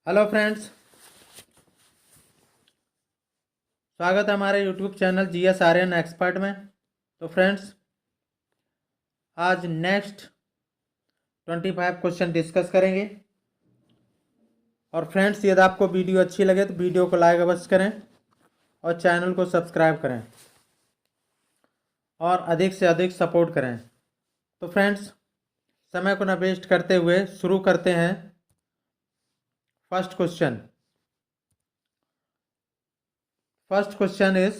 Hello friends, स्वागत है हमारे YouTube channel GS Aryan expert में। तो फ्रेंड्स, आज नेक्स्ट 25 क्वेश्चन डिस्कस करेंगे। और फ्रेंड्स, यदि आपको वीडियो अच्छी लगे तो वीडियो को लाइक अवश्य करें और चैनल को सब्सक्राइब करें और अधिक से अधिक सपोर्ट करें। तो फ्रेंड्स, समय को न वेस्ट करते हुए शुरू करते हैं। फर्स्ट क्वेश्चन इज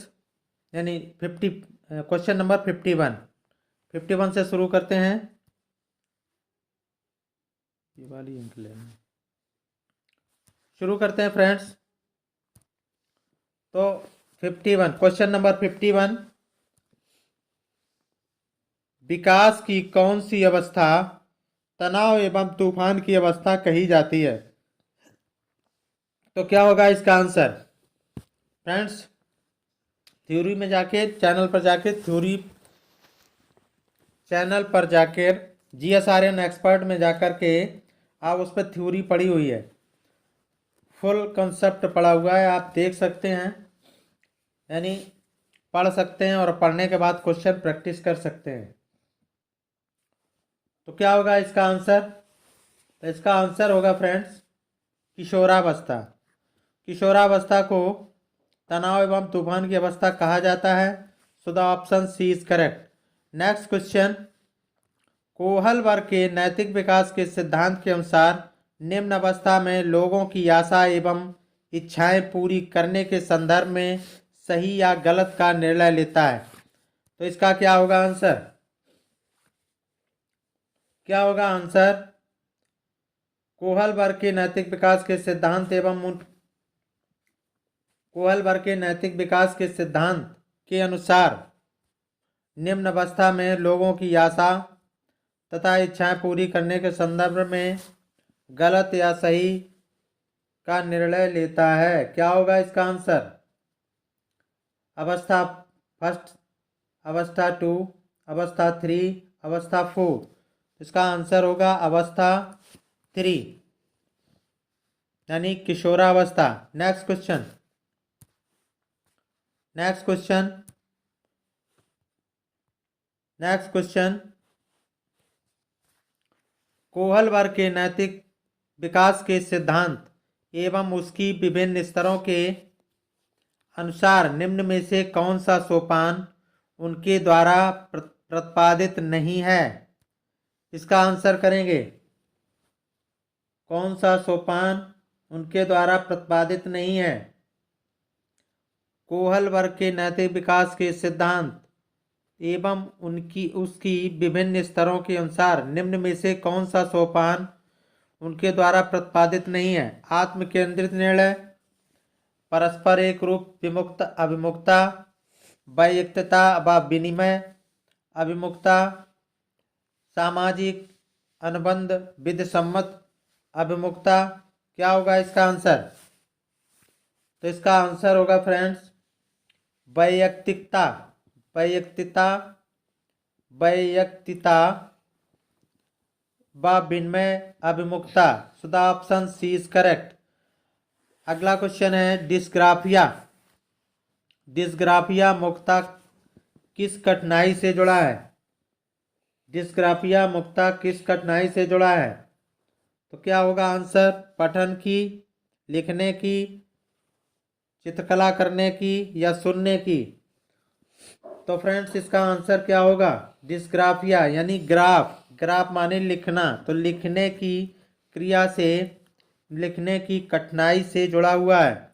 यानी 50 क्वेश्चन नंबर 51 से शुरू करते हैं। ये वाली इंक लेना शुरू करते हैं फ्रेंड्स। तो 51 क्वेश्चन नंबर 51, विकास की कौन सी अवस्था तनाव एवं तूफान की अवस्था कही जाती है? तो क्या होगा इसका आंसर? फ्रेंड्स, थ्योरी में जाके चैनल पर जाकर जीएसआरएन एक्सपर्ट में जाकर के आप उस पर थ्योरी पढ़ी हुई है, फुल कंसेप्ट पढ़ा हुआ है, आप देख सकते हैं, यानी पढ़ सकते हैं और पढ़ने के बाद क्वेश्चन प्रैक्टिस कर सकते हैं। तो क्या होगा इसका आंसर? तो इसका आंसर होगा फ्रेंड्स किशोरावस्था। किशोरावस्था को तनाव एवं तूफान की अवस्था कहा जाता है। So the option C is correct. Next question, Kohlberg के नैतिक विकास के सिद्धांत के अनुसार निम्न अवस्था में लोगों की आशा एवं इच्छाएं पूरी करने के संदर्भ में सही या गलत का निर्णय लेता है। तो इसका क्या होगा आंसर? क्या होगा आंसर? कोहल वर्ग के नैतिक विकास के सिद्धांत के अनुसार निम्न अवस्था में लोगों की आशा तथा इच्छाएं पूरी करने के संदर्भ में गलत या सही का निर्णय लेता है। क्या होगा इसका आंसर? अवस्था फर्स्ट, अवस्था 2, अवस्था 3, अवस्था 4। इसका आंसर होगा अवस्था 3 यानी किशोरावस्था। नेक्स्ट क्वेश्चन, कोहल वर्ग के नैतिक विकास के सिद्धांत एवं उसकी विभिन्न स्तरों के अनुसार निम्न में से कौन सा सोपान उनके द्वारा प्रतिपादित नहीं है? इसका आंसर करेंगे। कौन सा सोपान उनके द्वारा प्रतिपादित नहीं है? कोहल वर्ग के नैतिक विकास के सिद्धांत एवं उसकी विभिन्न स्तरों के अनुसार निम्न में से कौन सा सोपान उनके द्वारा प्रतिपादित नहीं है? आत्म केंद्रित निर्णय, परस्पर एक रूप विमुक्त अभिमुखता, वैयक्तिकता व विनिमय अभिमुखता, सामाजिक अनुबंध विधि सम्मत अभिमुखता। क्या होगा इसका आंसर? तो इसका आंसर होगा फ्रेंड्स वैयक्तिकता व विनिमय अभिमुखता। So the option C is correct. अगला क्वेश्चन है डिस्ग्राफिया मुक्ता किस कठिनाई से जुड़ा है? डिस्ग्राफिया मुक्ता किस कठिनाई से जुड़ा है? तो क्या होगा आंसर? पठन की, लिखने की, चित्रकला करने की या सुनने की? तो फ्रेंड्स, इसका आंसर क्या होगा? डिस्ग्राफिया यानी ग्राफ माने लिखना, तो लिखने की क्रिया से, लिखने की कठिनाई से जुड़ा हुआ है।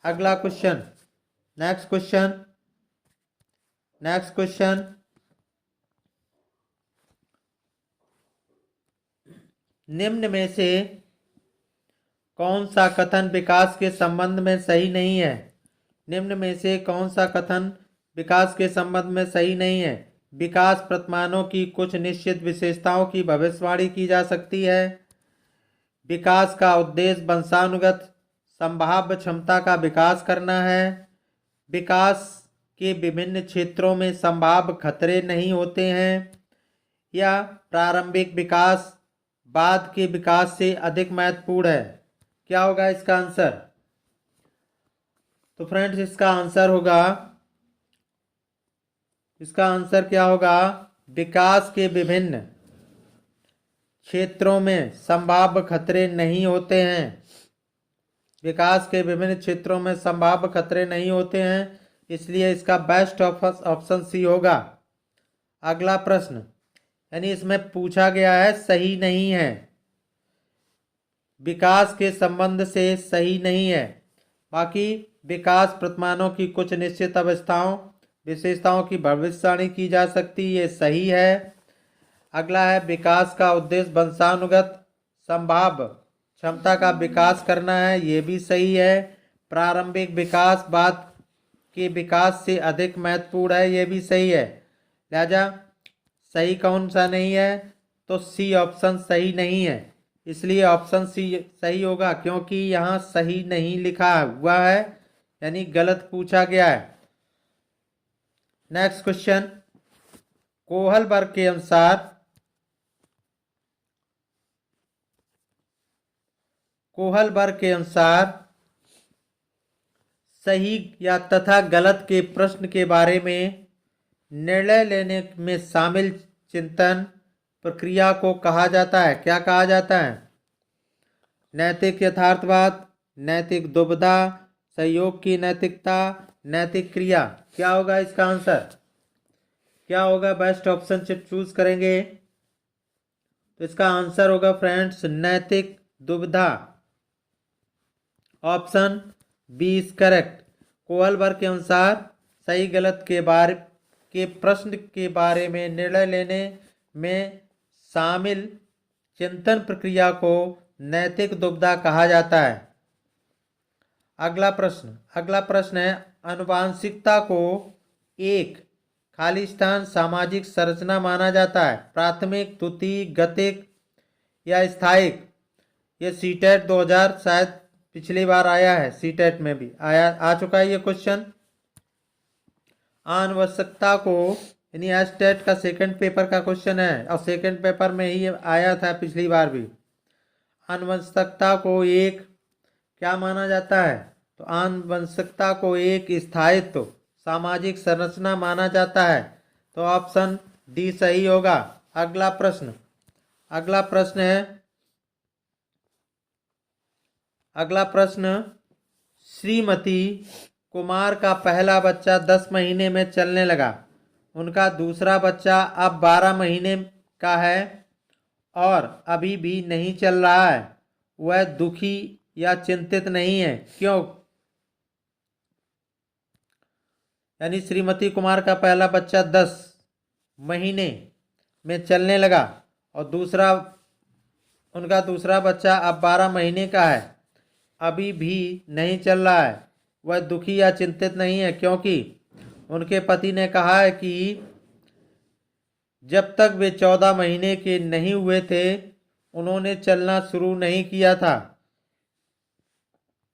अगला क्वेश्चन, नेक्स्ट क्वेश्चन, निम्न में से कौन सा कथन विकास के संबंध में सही नहीं है? निम्न में से कौन सा कथन विकास के संबंध में सही नहीं है? विकास प्रतिमानों की कुछ निश्चित विशेषताओं की भविष्यवाणी की जा सकती है। विकास का उद्देश्य वंशानुगत संभाव्य क्षमता का विकास करना है। विकास के विभिन्न क्षेत्रों में संभाव्य खतरे नहीं होते हैं। या प्रारंभिक विकास बाद के विकास से अधिक महत्वपूर्ण है। क्या होगा इसका आंसर? तो फ्रेंड्स इसका आंसर क्या होगा? विकास के विभिन्न क्षेत्रों में संभाव्य खतरे नहीं होते हैं। विकास के विभिन्न क्षेत्रों में संभाव्य खतरे नहीं होते हैं, इसलिए इसका बेस्ट ऑप्शन सी होगा। अगला प्रश्न, यानी इसमें पूछा गया है सही नहीं है, विकास के संबंध से सही नहीं है। बाकी विकास प्रतिमानों की कुछ निश्चित विशेषताओं की भविष्यवाणी की जा सकती है, ये सही है। अगला है विकास का उद्देश्य वंशानुगत संभाव्य क्षमता का विकास करना है, ये भी सही है। प्रारंभिक विकास बाद के विकास से अधिक महत्वपूर्ण है, ये भी सही है। लिहाजा सही कौन सा नहीं है? तो सी ऑप्शन सही नहीं है, इसलिए ऑप्शन सी सही होगा, क्योंकि यहाँ सही नहीं लिखा हुआ है, यानी गलत पूछा गया है। नेक्स्ट क्वेश्चन, कोहल वर्ग के अनुसार सही या तथा गलत के प्रश्न के बारे में निर्णय लेने में शामिल चिंतन प्रक्रिया को कहा जाता है। क्या कहा जाता है? नैतिक यथार्थवाद, नैतिक दुविधा, सहयोग की नैतिकता, नैतिक क्रिया। क्या होगा इसका आंसर? क्या होगा? बेस्ट ऑप्शन चूज करेंगे तो इसका आंसर होगा फ्रेंड्स नैतिक दुविधा। Option B is correct. Kohlberg के अनुसार सही गलत के प्रश्न के बारे में निर्णय लेने में शामिल चिंतन प्रक्रिया को नैतिक दुविधा कहा जाता है। अगला प्रश्न है, आनुवांशिकता को एक खालिस्तान सामाजिक संरचना माना जाता है, प्राथमिक, द्वितीय, गतिक या स्थायिक? ये सीटेट 2000 शायद पिछली बार आया है, सीटेट में भी आ चुका है ये क्वेश्चन। आनुवंशिकता को, यानी एस्टेट का सेकंड पेपर का क्वेश्चन है और सेकंड पेपर में ही आया था पिछली बार भी। आनुवंशिकता को एक क्या माना जाता है? तो आनुवंशिकता को एक स्थायित्व सामाजिक संरचना माना जाता है, तो ऑप्शन डी सही होगा। अगला प्रश्न, श्रीमती कुमार का पहला बच्चा 10 महीने में चलने लगा, उनका दूसरा बच्चा अब 12 महीने का है और अभी भी नहीं चल रहा है, वह दुखी या चिंतित नहीं है, क्यों? यानी श्रीमती कुमार का पहला बच्चा 10 महीने में चलने लगा और उनका दूसरा बच्चा अब 12 महीने का है, अभी भी नहीं चल रहा है, वह दुखी या चिंतित नहीं है, क्योंकि उनके पति ने कहा है कि जब तक वे 14 महीने के नहीं हुए थे उन्होंने चलना शुरू नहीं किया था।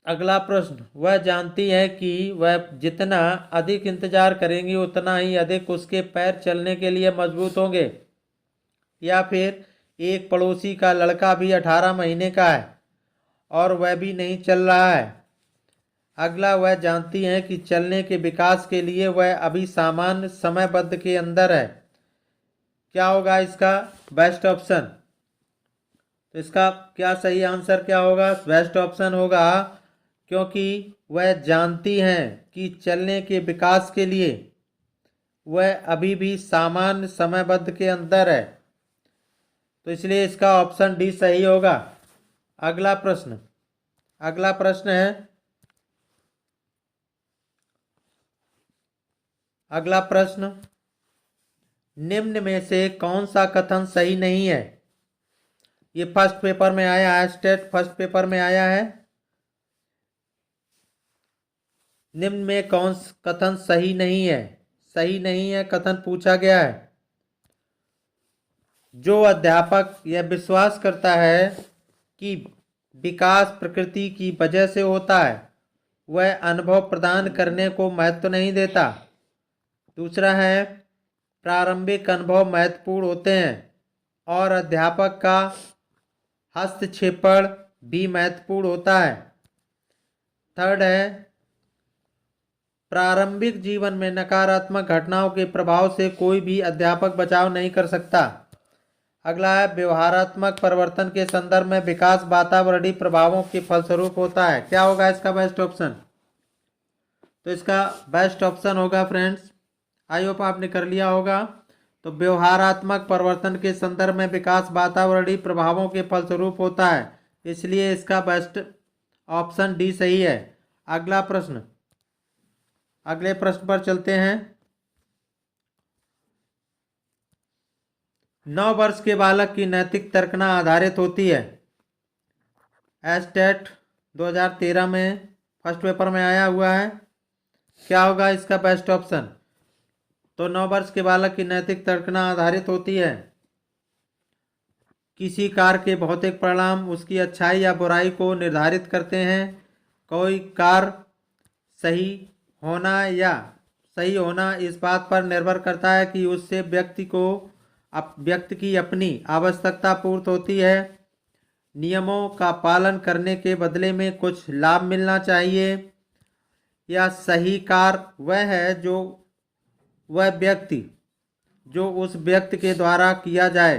अगला प्रश्न, वह जानती है कि वह जितना अधिक इंतजार करेंगी उतना ही अधिक उसके पैर चलने के लिए मजबूत होंगे। या फिर एक पड़ोसी का लड़का भी 18 महीने का है और वह भी नहीं चल रहा है। अगला, वह जानती हैं कि चलने के विकास के लिए वह अभी सामान्य समयबद्ध के अंदर है। क्या होगा इसका बेस्ट ऑप्शन? तो इसका क्या सही आंसर क्या होगा? बेस्ट ऑप्शन होगा, क्योंकि वह जानती हैं कि चलने के विकास के लिए वह अभी भी सामान्य समयबद्ध के अंदर है, तो इसलिए इसका ऑप्शन डी सही होगा। अगला प्रश्न, निम्न में से कौन सा कथन सही नहीं है? ये फर्स्ट पेपर में आया है, स्टेट फर्स्ट पेपर में आया है। निम्न में कौन कथन सही नहीं है? सही नहीं है कथन पूछा गया है। जो अध्यापक यह विश्वास करता है कि विकास प्रकृति की वजह से होता है वह अनुभव प्रदान करने को महत्व नहीं देता। दूसरा है, प्रारंभिक अनुभव महत्वपूर्ण होते हैं और अध्यापक का हस्तक्षेपण भी महत्वपूर्ण होता है। थर्ड है, प्रारंभिक जीवन में नकारात्मक घटनाओं के प्रभाव से कोई भी अध्यापक बचाव नहीं कर सकता। अगला है, व्यवहारात्मक परिवर्तन के संदर्भ में विकास वातावरणीय प्रभावों के फलस्वरूप होता है। क्या होगा इसका बेस्ट ऑप्शन? तो इसका बेस्ट ऑप्शन होगा फ्रेंड्स, आई होप आपने कर लिया होगा। तो व्यवहारात्मक परिवर्तन के संदर्भ में विकास वातावरणीय प्रभावों के फलस्वरूप होता है, इसलिए इसका बेस्ट ऑप्शन डी सही है। अगला प्रश्न, अगले प्रश्न पर चलते हैं। 9 वर्ष के बालक की नैतिक तर्कना आधारित होती है। एस्टेट 2013 में फर्स्ट पेपर में आया हुआ है। क्या होगा इसका बेस्ट ऑप्शन? तो 9 वर्ष के बालक की नैतिक तर्कना आधारित होती है। किसी कार्य के भौतिक परिणाम उसकी अच्छाई या बुराई को निर्धारित करते हैं। कोई कार्य सही होना या सही होना इस बात पर निर्भर करता है कि उससे व्यक्ति की अपनी आवश्यकता पूर्ति होती है। नियमों का पालन करने के बदले में कुछ लाभ मिलना चाहिए। या सही कार्य वह है जो उस व्यक्ति के द्वारा किया जाए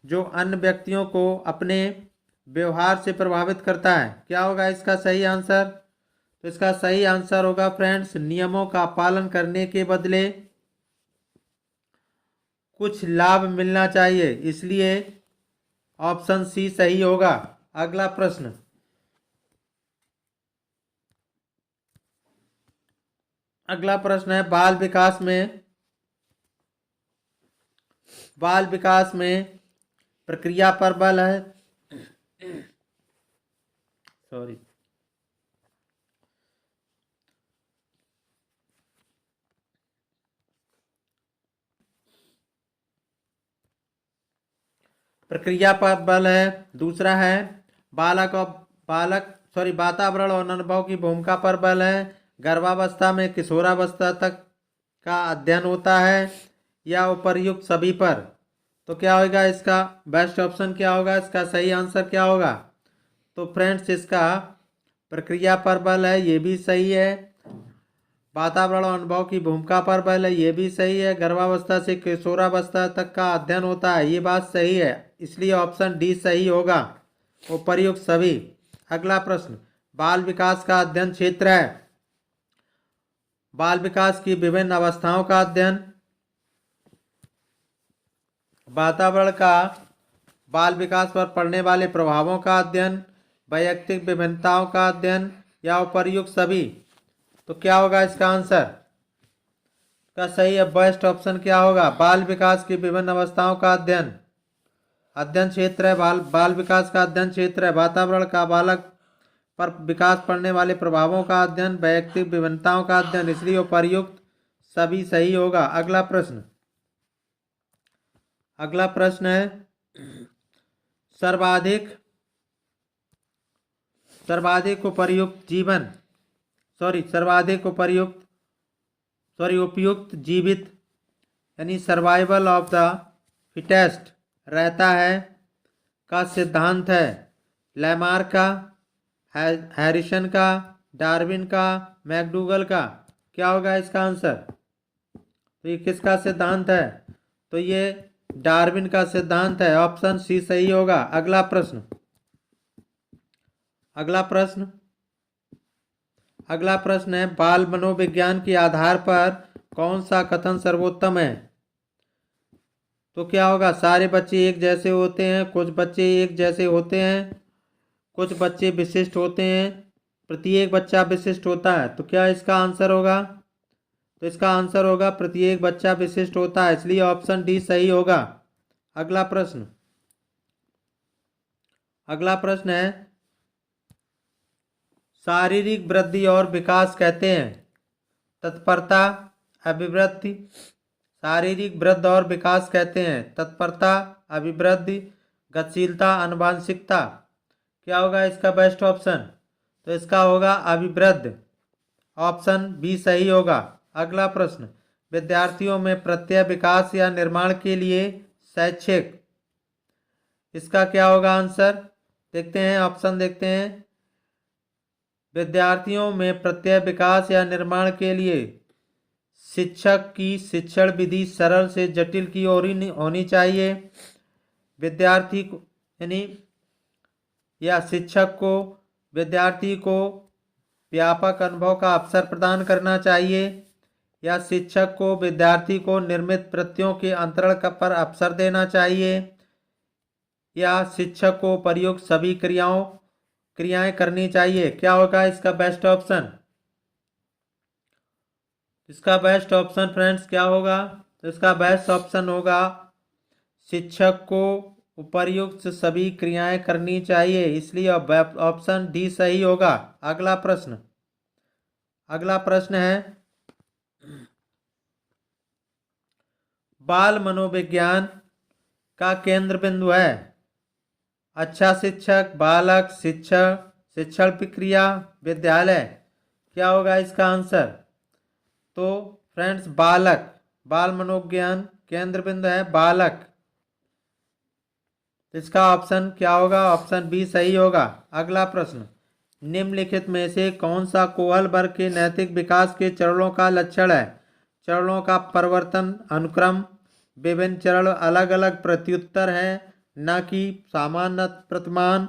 जो अन्य व्यक्तियों को अपने व्यवहार से प्रभावित करता है। क्या होगा इसका सही आंसर? तो इसका सही आंसर होगा फ्रेंड्स, नियमों का पालन करने के बदले कुछ लाभ मिलना चाहिए, इसलिए ऑप्शन सी सही होगा। अगला प्रश्न, अगला प्रश्न है, बाल विकास में प्रक्रिया पर बल है। सॉरी, प्रक्रिया पर बल है। दूसरा है वातावरण और अनुभव की भूमिका पर बल है। गर्भावस्था में किशोरावस्था तक का अध्ययन होता है या उपर्युक्त सभी पर। तो क्या होगा इसका बेस्ट ऑप्शन? क्या होगा इसका सही आंसर? क्या होगा? तो फ्रेंड्स इसका प्रक्रिया पर बल है, ये भी सही है। वातावरण और अनुभव की भूमिका पर बल है, ये भी सही है। गर्भावस्था से किशोरावस्था तक का अध्ययन होता है, ये बात सही है, इसलिए ऑप्शन डी सही होगा, उपर्युक्त सभी। अगला प्रश्न, बाल विकास का अध्ययन क्षेत्र है। बाल विकास की विभिन्न अवस्थाओं का अध्ययन, वातावरण का बाल विकास पर पड़ने वाले प्रभावों का अध्ययन, वैयक्तिक विभिन्नताओं का अध्ययन या उपर्युक्त सभी। तो क्या होगा इसका आंसर? का सही है बेस्ट ऑप्शन क्या होगा? बाल विकास की विभिन्न अवस्थाओं का अध्ययन क्षेत्र है। बाल विकास का अध्ययन क्षेत्र है। वातावरण का बालक पर विकास पड़ने वाले प्रभावों का अध्ययन, वैयक्तिक विभिन्नताओं का अध्ययन, इसलिए उपर्युक्त सभी सही होगा। अगला प्रश्न, अगला प्रश्न है, सर्वाधिक उपयुक्त जीवित यानी सर्वाइवल ऑफ द फिटेस्ट रहता है का सिद्धांत है लैमार्क का, हैरिसन का, डार्विन का, मैकडूगल का। क्या होगा इसका आंसर? तो ये किसका सिद्धांत है? तो ये डार्विन का सिद्धांत है, ऑप्शन सी सही होगा। अगला प्रश्न, अगला प्रश्न है, बाल मनोविज्ञान के आधार पर कौन सा कथन सर्वोत्तम है? तो क्या होगा? सारे बच्चे एक जैसे होते हैं, कुछ बच्चे एक जैसे होते हैं, कुछ बच्चे विशिष्ट होते हैं, प्रत्येक बच्चा विशिष्ट होता है। तो क्या इसका आंसर होगा? तो इसका आंसर होगा प्रत्येक बच्चा विशिष्ट होता है, इसलिए ऑप्शन डी सही होगा। अगला प्रश्न, है, शारीरिक वृद्धि और विकास कहते हैं तत्परता, अभिवृद्धि। शारीरिक वृद्धि और विकास कहते हैं तत्परता, अभिवृद्धि, गतिशीलता, आनुवंशिकता। क्या होगा इसका बेस्ट ऑप्शन? तो इसका होगा अभिवृद्धि, ऑप्शन बी सही होगा। अगला प्रश्न, विद्यार्थियों में प्रत्यय विकास या निर्माण के लिए शैक्षिक, इसका क्या होगा आंसर? देखते हैं ऑप्शन, देखते हैं। विद्यार्थियों में प्रत्यय विकास या निर्माण के लिए शिक्षक की शिक्षण विधि सरल से जटिल की ओर होनी चाहिए। विद्यार्थी को यानी या शिक्षक को विद्यार्थी को व्यापक अनुभव का अवसर प्रदान करना चाहिए, या शिक्षक को विद्यार्थी को निर्मित प्रत्ययों के अंतरण पर अवसर देना चाहिए, या शिक्षक को प्रयुक्त सभी क्रियाएं करनी चाहिए। क्या होगा इसका बेस्ट ऑप्शन? इसका बेस्ट ऑप्शन फ्रेंड्स क्या होगा? तो इसका बेस्ट ऑप्शन होगा शिक्षक को उपर्युक्त सभी क्रियाएं करनी चाहिए, इसलिए ऑप्शन डी सही होगा। अगला प्रश्न, अगला प्रश्न है बाल मनोविज्ञान का केंद्र बिंदु है अच्छा शिक्षक, बालक, शिक्षक, शिक्षण प्रक्रिया, विद्यालय। क्या होगा इसका आंसर? तो फ्रेंड्स बालक, बाल मनोविज्ञान केंद्र बिंदु है बालक। इसका ऑप्शन क्या होगा? ऑप्शन बी सही होगा। अगला प्रश्न, निम्नलिखित में से कौन सा कोहल वर्ग के नैतिक विकास के चरणों का लक्षण है? चरणों का परिवर्तन अनुक्रम, विभिन्न चरण अलग अलग प्रत्युत्तर है न कि सामान्य प्रतिमान।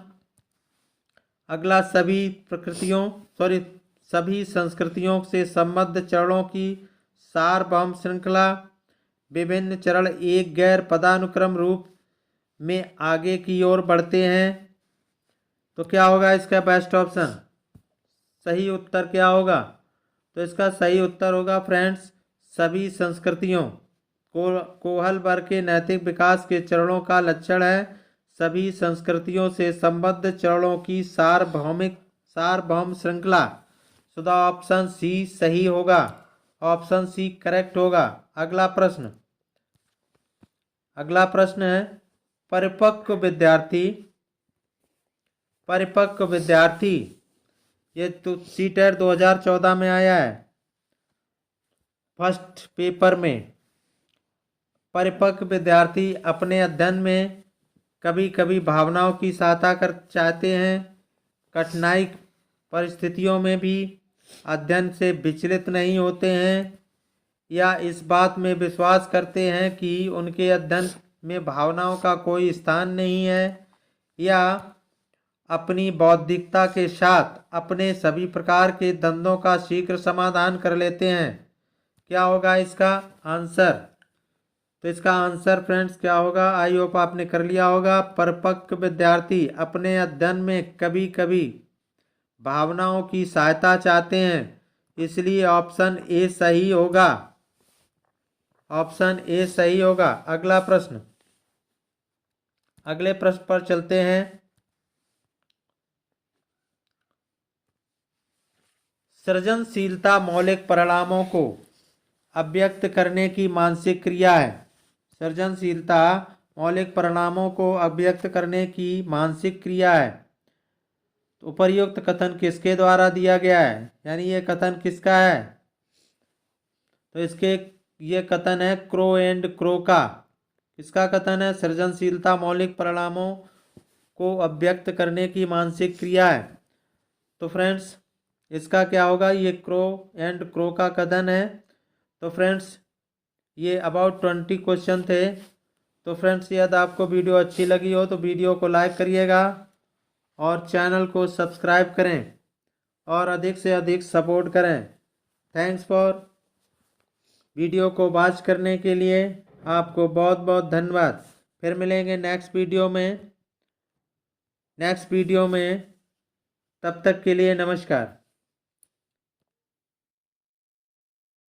अगला सभी संस्कृतियों से संबद्ध चरणों की सार्वभौम श्रृंखला, विभिन्न चरण एक गैर पदानुक्रम रूप में आगे की ओर बढ़ते हैं। तो क्या होगा इसका बेस्ट ऑप्शन? सही उत्तर क्या होगा? तो इसका सही उत्तर होगा फ्रेंड्स सभी संस्कृतियों। कोहल वर्ग के नैतिक विकास के चरणों का लक्षण है सभी संस्कृतियों से संबद्ध चरणों की सार्वभौम श्रृंखला। सो द ऑप्शन सी सही होगा, ऑप्शन सी करेक्ट होगा। अगला प्रश्न, अगला प्रश्न है परिपक्व विद्यार्थी, ये तो सीटेट 2014 में आया है फर्स्ट पेपर में। परिपक्व विद्यार्थी अपने अध्ययन में कभी कभी भावनाओं की सहायता कर चाहते हैं, कठिनाई परिस्थितियों में भी अध्ययन से विचलित नहीं होते हैं, या इस बात में विश्वास करते हैं कि उनके अध्ययन में भावनाओं का कोई स्थान नहीं है, या अपनी बौद्धिकता के साथ अपने सभी प्रकार के द्वंद्वों का शीघ्र समाधान कर लेते हैं। क्या होगा इसका आंसर? तो इसका आंसर फ्रेंड्स क्या होगा? आई होप आपने कर लिया होगा। परिपक्व विद्यार्थी अपने अध्ययन में कभी कभी भावनाओं की सहायता चाहते हैं, इसलिए ऑप्शन ए सही होगा, ऑप्शन ए सही होगा। अगला प्रश्न, अगले प्रश्न पर चलते हैं। सृजनशीलता मौलिक परिणामों को अभिव्यक्त करने की मानसिक क्रिया है। सृजनशीलता मौलिक परिणामों को अभिव्यक्त करने की मानसिक क्रिया है। तो उपर्युक्त कथन किसके द्वारा दिया गया है, यानी ये कथन किसका है? तो ये कथन है क्रो एंड क्रो का। किसका कथन है? सृजनशीलता मौलिक परिणामों को अभिव्यक्त करने की मानसिक क्रिया है। तो फ्रेंड्स इसका क्या होगा? ये क्रो एंड क्रो का कथन है। तो फ्रेंड्स ये अबाउट 20 क्वेश्चन थे। तो फ्रेंड्स यदि आपको वीडियो अच्छी लगी हो तो वीडियो को लाइक करिएगा और चैनल को सब्सक्राइब करें और अधिक से अधिक सपोर्ट करें। थैंक्स फॉर वीडियो को वॉच करने के लिए आपको बहुत बहुत धन्यवाद। फिर मिलेंगे नेक्स्ट वीडियो में। तब तक के लिए नमस्कार।